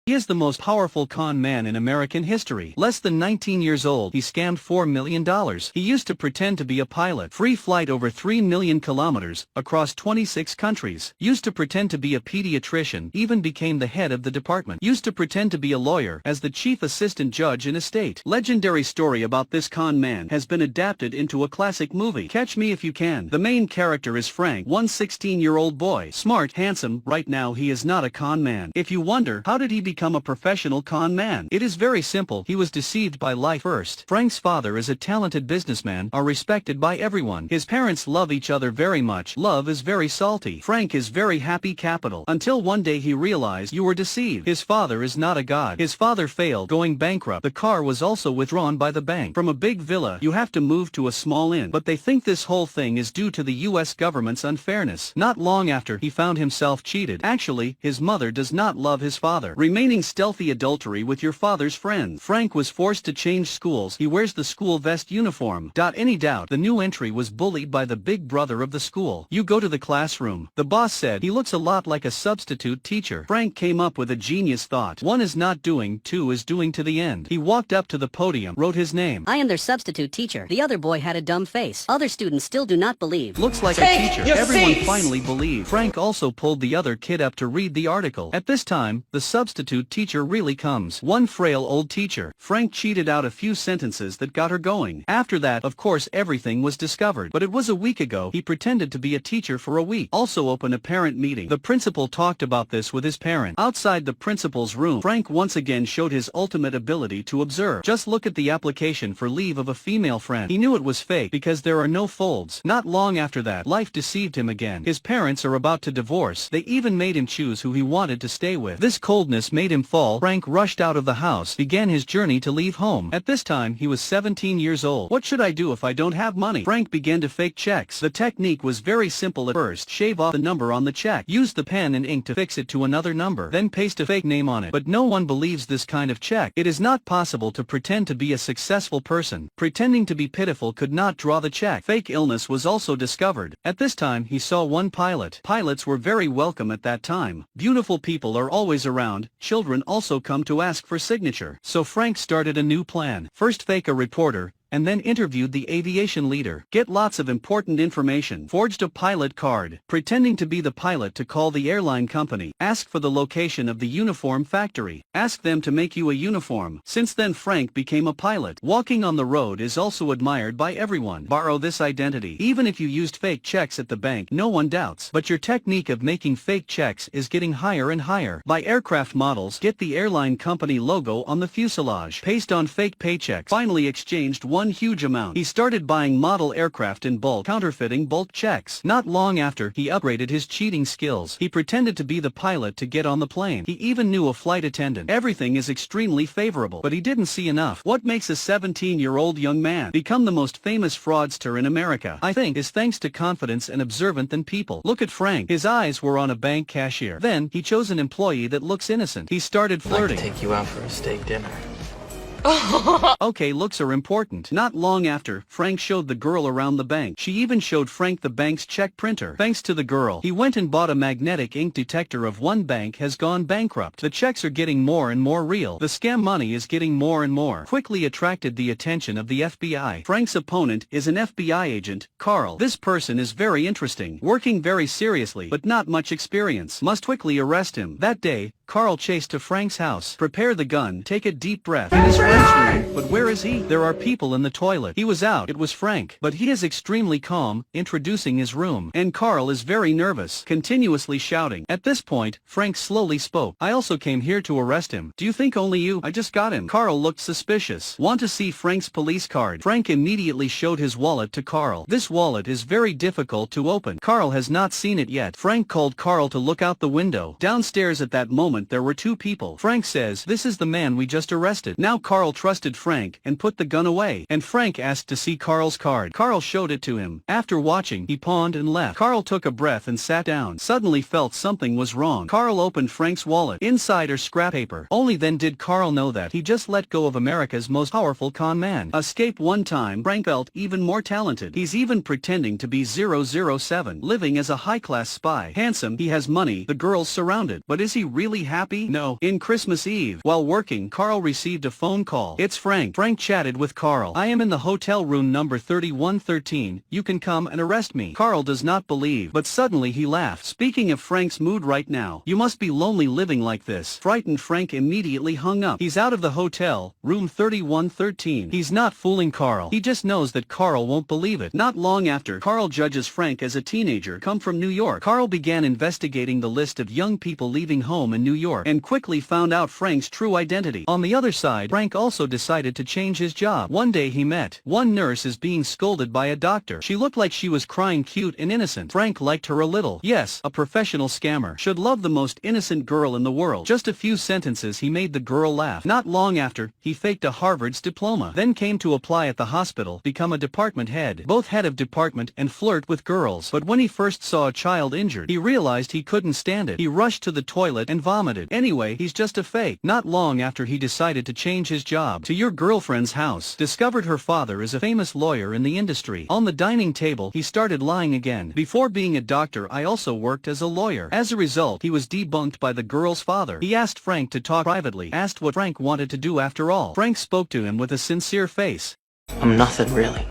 He is the most powerful con man in American history. Less than 19 years old, he scammed $4 million. He used to pretend to be a pilot. Free flight over 3 million kilometers, across 26 countries. Used to pretend to be a pediatrician, even became the head of the department. Used to pretend to be a lawyer, as the chief assistant judge in a state. Legendary story about this con man has been adapted into a classic movie, Catch Me If You Can. The main character is Frank, one 16-year-old boy. Smart, handsome, right now he is not a con man. If you wonder, how did he become a professional con man? It is very simple. He was deceived by life first. Frank's father is a talented businessman, are respected by everyone. His parents love each other very much. Love is very salty. Frank is very happy capital. Until one day he realized you were deceived. His father is not a god. His father failed, going bankrupt. The car was also withdrawn by the bank. From a big villa, you have to move to a small inn. But they think this whole thing is due to the US government's unfairness. Not long after, he found himself cheated. Actually, his mother does not love his father. Remaining stealthy adultery with your father's friend. Frank was forced to change schools. He wears the school vest uniform. Any doubt, the new entry was bullied by the big brother of the school. You go to the classroom. The boss said he looks a lot like a substitute teacher. Frank came up with a genius thought. One is not doing, two is doing to the end. He walked up to the podium, wrote his name. I am their substitute teacher. The other boy had a dumb face. Other students still do not believe. Looks like a teacher. Everyone finally believed. Frank also pulled the other kid up to read the article. At this time, the substitute teacher really comes. One frail old teacher. Frank cheated out a few sentences that got her going. After that, of course, everything was discovered. But it was a week ago. He pretended to be a teacher for a week. Also opened a parent meeting. The principal talked about this with his parent. Outside the principal's room, Frank once again showed his ultimate ability to observe. Just look at the application for leave of a female friend. He knew it was fake because there are no folds. Not long after that, life deceived him again. His parents are about to divorce. They even made him choose who he wanted to stay with. This coldness made him fall. Frank rushed out of the house, began his journey to leave home. At this time, he was 17 years old. What should I do if I don't have money? Frank began to fake checks. The technique was very simple at first. Shave off the number on the check. Use the pen and ink to fix it to another number. Then paste a fake name on it. But no one believes this kind of check. It is not possible to pretend to be a successful person. Pretending to be pitiful could not draw the check. Fake illness was also discovered. At this time, he saw one pilot. Pilots were very welcome at that time. Beautiful people are always around. Children also come to ask for signature. So Frank started a new plan. First fake a reporter, and then interviewed the aviation leader. Get lots of important information. Forged a pilot card, pretending to be the pilot to call the airline company. Ask for the location of the uniform factory. Ask them to make you a uniform. Since then Frank became a pilot. Walking on the road is also admired by everyone. Borrow this identity. Even if you used fake checks at the bank, no one doubts. But your technique of making fake checks is getting higher and higher. Buy aircraft models. Get the airline company logo on the fuselage. Paste on fake paychecks. Finally exchanged one huge amount. He started buying model aircraft in bulk, counterfeiting bulk checks. Not long after, he upgraded his cheating skills. He pretended to be the pilot to get on the plane. He even knew a flight attendant. Everything is extremely favorable. But he didn't see enough. What makes a 17-year-old young man become the most famous fraudster in America? I think is thanks to confidence and observant than people. Look at Frank. His eyes were on a bank cashier. Then, he chose an employee that looks innocent. He started flirting. I'd like to take you out for a steak dinner. Okay, looks are important. Not long after, Frank showed the girl around the bank. She even showed Frank the bank's check printer. Thanks to the girl, he went and bought a magnetic ink detector of one bank has gone bankrupt. The checks are getting more and more real. The scam money is getting more and more. Quickly attracted the attention of the FBI. Frank's opponent is an FBI agent, Carl. This person is very interesting, working very seriously, but not much experience. Must quickly arrest him. That day, Carl chased to Frank's house. Prepare the gun, take a deep breath. In his Frank's room, but where is he? There are people in the toilet. He was out. It was Frank. But he is extremely calm, introducing his room. And Carl is very nervous, continuously shouting. At this point, Frank slowly spoke. I also came here to arrest him. Do you think only you? I just got him. Carl looked suspicious. Want to see Frank's police card? Frank immediately showed his wallet to Carl. This wallet is very difficult to open. Carl has not seen it yet. Frank called Carl to look out the window. Downstairs at that moment there were two people. Frank says, this is the man we just arrested. Now Carl Carl trusted Frank and put the gun away, and Frank asked to see Carl's card. Carl showed it to him. After watching, he pawned and left. Carl took a breath and sat down. Suddenly felt something was wrong. Carl opened Frank's wallet. Inside are scrap paper. Only then did Carl know that he just let go of America's most powerful con man. Escape one time, Frank felt even more talented. He's even pretending to be 007, living as a high-class spy. Handsome, he has money, the girls surrounded. But is he really happy? No. In Christmas Eve, while working, Carl received a phone call. It's Frank. Frank chatted with Carl. I am in the hotel room number 3113. You can come and arrest me. Carl does not believe, but suddenly he laughed. Speaking of Frank's mood right now, you must be lonely living like this. Frightened, Frank immediately hung up. He's out of the hotel, room 3113. He's not fooling Carl. He just knows that Carl won't believe it. Not long after, Carl judges Frank as a teenager come from New York. Carl began investigating the list of young people leaving home in New York and quickly found out Frank's true identity. On the other side, Frank also decided to change his job. One day he met one nurse is being scolded by a doctor. She looked like she was crying, cute and innocent. Frank liked her a little. Yes, a professional scammer should love the most innocent girl in the world. Just a few sentences he made the girl laugh. Not long after, he faked a Harvard's diploma, then came to apply at the hospital, become a department head, both head of department and flirt with girls. But when he first saw a child injured, he realized he couldn't stand it. He rushed to the toilet and vomited. Anyway, he's just a fake. Not long after, he decided to change his job to your girlfriend's house. Discovered her father is a famous lawyer in the industry. On the dining table, he started lying again. Before being a doctor, I also worked as a lawyer. As a result, he was debunked by the girl's father. He asked Frank to talk privately, asked what Frank wanted to do after all. Frank spoke to him with a sincere face. I'm nothing, really.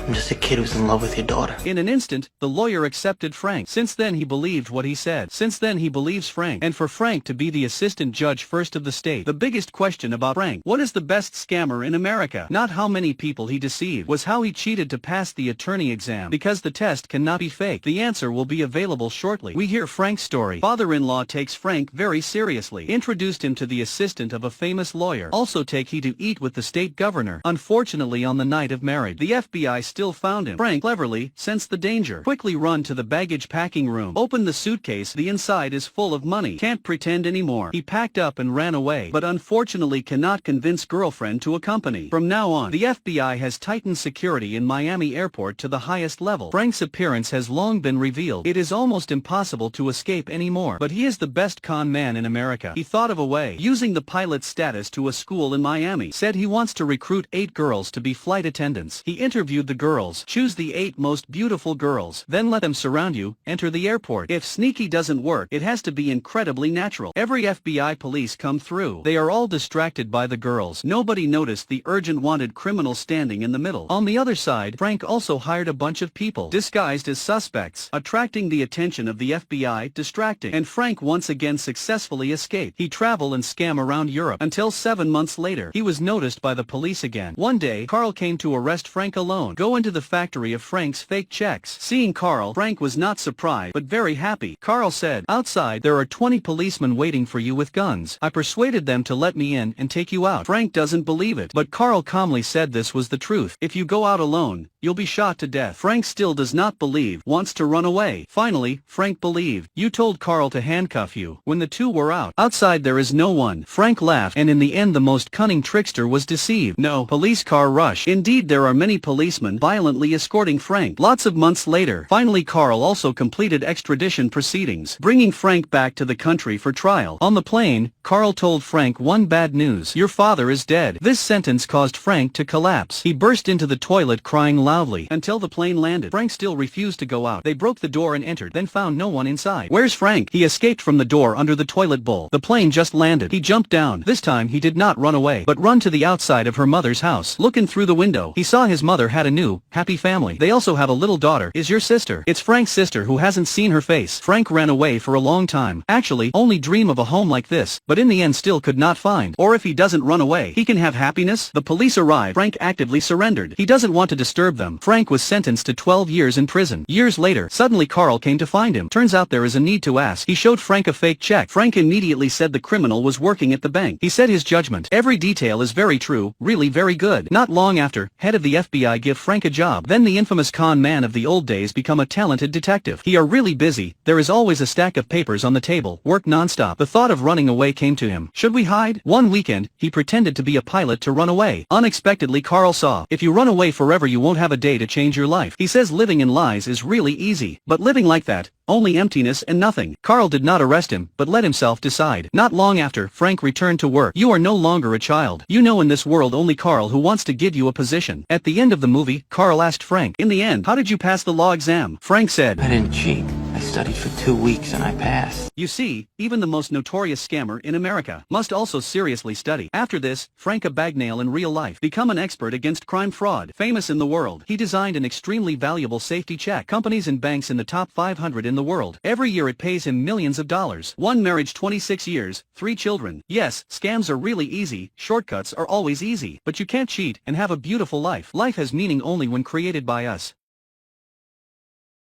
I'm just a kid who's in love with your daughter. In an instant, the lawyer accepted Frank. Since then he believed what he said. Since then he believes Frank. And for Frank to be the assistant judge first of the state. The biggest question about Frank, what is the best scammer in America? Not how many people he deceived, was how he cheated to pass the attorney exam. Because the test cannot be faked. The answer will be available shortly. We hear Frank's story. Father-in-law takes Frank very seriously. Introduced him to the assistant of a famous lawyer. Also take he to eat with the state governor. Unfortunately, on the night of marriage, the FBI still found him. Frank cleverly sensed the danger. Quickly run to the baggage packing room. Open the suitcase. The inside is full of money. Can't pretend anymore. He packed up and ran away, but unfortunately cannot convince girlfriend to accompany. From now on, the FBI has tightened security in Miami airport to the highest level. Frank's appearance has long been revealed. It is almost impossible to escape anymore, but he is the best con man in America. He thought of a way, using the pilot status to a school in Miami. Said he wants to recruit 8 girls to be flight attendants. He interviewed the girls. Choose the 8 most beautiful girls, then let them surround you, enter the airport. If sneaky doesn't work, it has to be incredibly natural. Every FBI police come through. They are all distracted by the girls. Nobody noticed the urgent wanted criminal standing in the middle. On the other side, Frank also hired a bunch of people, disguised as suspects, attracting the attention of the FBI, distracting. And Frank once again successfully escaped. He traveled and scam around Europe, until 7 months later, he was noticed by the police again. One day, Carl came to arrest Frank alone. Go into the factory of Frank's fake checks. Seeing Carl, Frank was not surprised, but very happy. Carl said, outside, there are 20 policemen waiting for you with guns. I persuaded them to let me in and take you out. Frank doesn't believe it, but Carl calmly said this was the truth. If you go out alone, you'll be shot to death. Frank still does not believe, wants to run away. Finally, Frank believed. You told Carl to handcuff you. When the two were out, outside there is no one. Frank laughed, and in the end the most cunning trickster was deceived. No, police car rush. Indeed, there are many policemen violently escorting Frank. Lots of months later, finally Carl also completed extradition proceedings, bringing Frank back to the country for trial. On the plane, Carl told Frank one bad news. Your father is dead. This sentence caused Frank to collapse. He burst into the toilet crying loudly until the plane landed. Frank still refused to go out. They broke the door and entered, then found no one inside. Where's Frank? He escaped from the door under the toilet bowl. The plane just landed. He jumped down. This time he did not run away, but run to the outside of her mother's house. Looking through the window, he saw his mother had a new, happy family. They also have a little daughter. Is your sister? It's Frank's sister who hasn't seen her face. Frank ran away for a long time. Actually, only dream of a home like this, but in the end still could not find. Or if he doesn't run away, he can have happiness. The police arrived. Frank actively surrendered. He doesn't want to disturb of them. Frank was sentenced to 12 years in prison. Years later, suddenly Carl came to find him. Turns out there is a need to ask. He showed Frank a fake check. Frank immediately said the criminal was working at the bank. He said his judgment. Every detail is very true, really very good. Not long after, head of the FBI give Frank a job. Then the infamous con man of the old days become a talented detective. He are really busy, there is always a stack of papers on the table, work non-stop. The thought of running away came to him. Should we hide? One weekend, he pretended to be a pilot to run away. Unexpectedly Carl saw, if you run away forever you won't have a day to change your life. He says living in lies is really easy, but living like that, only emptiness and nothing. Carl did not arrest him, but let himself decide. Not long after, Frank returned to work. You are no longer a child. You know in this world only Carl who wants to give you a position. At the end of the movie, Carl asked Frank, in the end, how did you pass the law exam? Frank said, I didn't cheat. I studied for 2 weeks and I passed. You see, even the most notorious scammer in America must also seriously study. After this, Frank a Bagnale in real life become an expert against crime fraud. Famous in the world, he designed an extremely valuable safety check. Companies and banks in the top 500 in the world. Every year it pays him millions of dollars. One marriage 26 years, 3 children. Yes, scams are really easy, shortcuts are always easy. But you can't cheat and have a beautiful life. Life has meaning only when created by us.